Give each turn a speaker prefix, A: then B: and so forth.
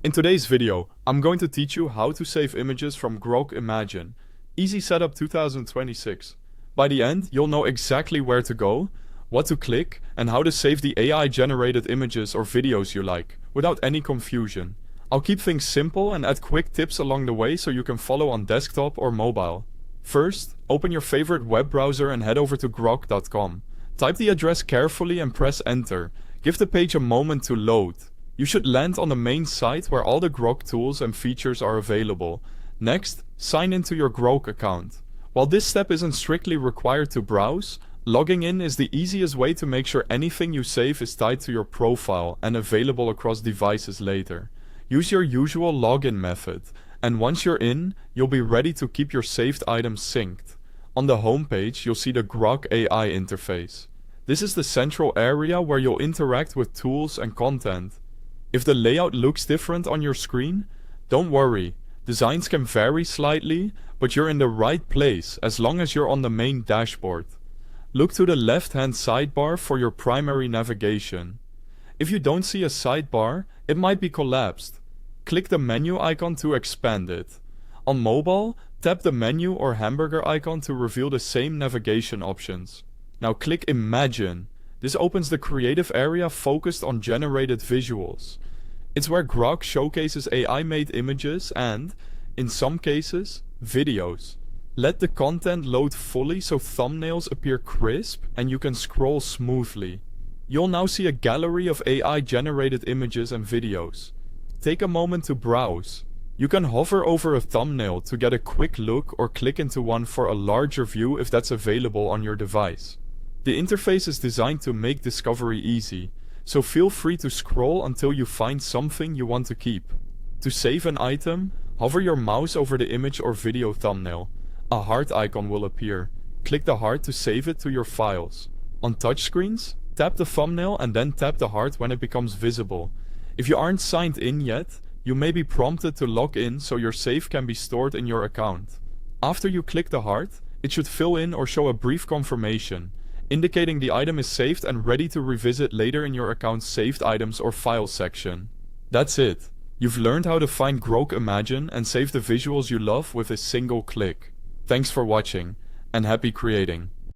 A: In today's video, I'm going to teach you how to save images from Grok Imagine. Easy Setup 2026. By the end, you'll know exactly where to go, what to click, and how to save the AI-generated images or videos you like, without any confusion. I'll keep things simple and add quick tips along the way so you can follow on desktop or mobile. First, open your favorite web browser and head over to grok.com. Type the address carefully and press enter. Give the page a moment to load. You should land on the main site where all the Grok tools and features are available. Next, sign into your Grok account. While this step isn't strictly required to browse, logging in is the easiest way to make sure anything you save is tied to your profile and available across devices later. Use your usual login method, and once you're in, you'll be ready to keep your saved items synced. On the homepage, you'll see the Grok AI interface. This is the central area where you'll interact with tools and content. If the layout looks different on your screen, don't worry. Designs can vary slightly, but you're in the right place as long as you're on the main dashboard. Look to the left-hand sidebar for your primary navigation. If you don't see a sidebar, it might be collapsed. Click the menu icon to expand it. On mobile, tap the menu or hamburger icon to reveal the same navigation options. Now click Imagine. This opens the creative area focused on generated visuals. It's where Grok showcases AI-made images and, in some cases, videos. Let the content load fully so thumbnails appear crisp and you can scroll smoothly. You'll now see a gallery of AI-generated images and videos. Take a moment to browse. You can hover over a thumbnail to get a quick look or click into one for a larger view if that's available on your device. The interface is designed to make discovery easy, so feel free to scroll until you find something you want to keep. To save an item, hover your mouse over the image or video thumbnail. A heart icon will appear. Click the heart to save it to your files. On touchscreens, tap the thumbnail and then tap the heart when it becomes visible. If you aren't signed in yet, you may be prompted to log in so your save can be stored in your account. After you click the heart, it should fill in or show a brief confirmation, indicating the item is saved and ready to revisit later in your account's saved items or files section. That's it. You've learned how to find Grok Imagine and save the visuals you love with a single click. Thanks for watching, and happy creating.